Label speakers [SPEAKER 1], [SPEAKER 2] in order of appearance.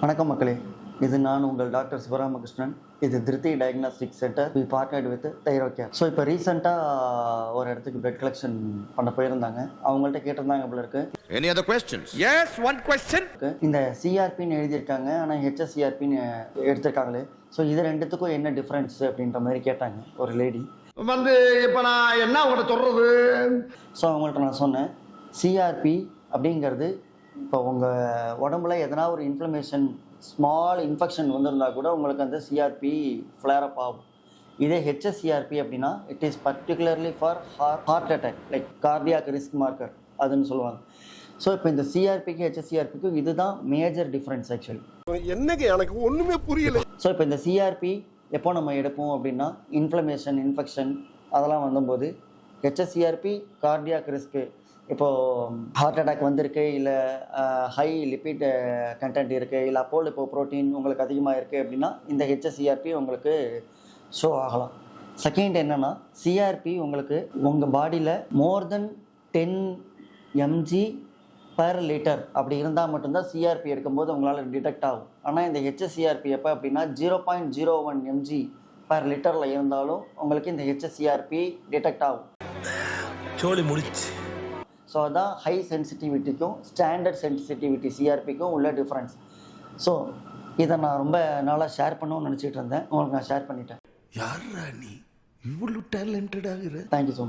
[SPEAKER 1] வணக்கம் மக்களே, இது நான் உங்கள் டாக்டர் சிவராமகிருஷ்ணன். இது Tirupati diagnostic centre. We partnered with Thyrocare. So இப்போ ரீசெண்டாக ஒரு இடத்துக்கு பிளட் கலெக்ஷன் பண்ண போயிருந்தாங்க. அவங்கள்ட்ட கேட்டிருந்தாங்க போல இருக்கு.
[SPEAKER 2] Any other questions? Yes, one question.
[SPEAKER 1] இந்த சிஆர்பின்னு எழுதியிருக்காங்க, ஆனால் ஹெச்எஸ்சிஆர்பின்னு எடுத்திருக்காங்களே. ஸோ இது ரெண்டுத்துக்கும் என்ன டிஃப்ரென்ஸ் அப்படின்ற மாதிரி கேட்டாங்க ஒரு லேடி.
[SPEAKER 3] இப்போ நான் என்ன உங்கள்கிட்ட சொல்றது?
[SPEAKER 1] ஸோ அவங்கள்ட்ட நான் சொன்னேன், சிஆர்பி அப்படிங்கிறது இப்போ உங்கள் உடம்புல எதனா ஒரு இன்ஃப்ளமேஷன், ஸ்மால் இன்ஃபெக்ஷன் வந்திருந்தா கூட உங்களுக்கு அந்த சிஆர்பி ஃப்ளேரப் ஆகும். இதே ஹெச்எஸ்சிஆர்பி அப்படின்னா it is particularly for heart attack, like cardiac risk marker அதுன்னு சொல்லுவாங்க. ஸோ இப்போ இந்த சிஆர்பிக்கு ஹெச்எஸ்சிஆர்பிக்கும் இதுதான் மேஜர் டிஃப்ரென்ஸ் ஆக்சுவலி.
[SPEAKER 3] என்னங்க எனக்கு ஒன்றுமே புரியல.
[SPEAKER 1] ஸோ இப்போ இந்த சிஆர்பி எப்போ நம்ம எடுப்போம் அப்படின்னா இன்ஃப்ளமேஷன், இன்ஃபெக்ஷன் அதெல்லாம் வந்தபோது. ஹெச்எஸ்சிஆர்பி கார்டியாக் ரிஸ்க்கு, இப்போது ஹார்ட் அட்டாக் வந்திருக்கு, இல்லை ஹை லிப்பிட் கண்டென்ட் இருக்குது, இல்லை அப்போல் இப்போ ப்ரோட்டீன் உங்களுக்கு அதிகமாக இருக்குது அப்படின்னா இந்த ஹெச்எஸ்சிஆர்பி உங்களுக்கு ஷோ ஆகலாம். செகண்ட் என்னென்னா, சிஆர்பி உங்களுக்கு உங்கள் பாடியில் மோர் தென் 10 mg பர் லிட்டர் அப்படி இருந்தால் மட்டும்தான் சிஆர்பி எடுக்கும்போது உங்களால் டிடெக்ட் ஆகும். ஆனால் இந்த ஹெச்எஸ்சிஆர்பி எப்போ அப்படின்னா 0.01 mg பர் லிட்டரில் இருந்தாலும் உங்களுக்கு இந்த ஹெச்எஸ்சிஆர்பி டிடெக்ட் ஆகும்.
[SPEAKER 4] சோலி முடிச்சு.
[SPEAKER 1] ஸோ அதான் ஹை சென்சிட்டிவிட்டிக்கும் ஸ்டாண்டர்ட் சென்சிட்டிவிட்டி சிஆர்பிக்கும் உள்ள டிஃப்ரென்ஸ். ஸோ இதை நான் ரொம்ப நாளாக ஷேர் பண்ணணும்னு நினச்சிட்டு இருந்தேன். உங்களுக்கு நான் ஷேர் பண்ணிட்டேன்.
[SPEAKER 4] யாரா நீ இவ்வளவு டேலண்டடாக?
[SPEAKER 1] Thank you so much.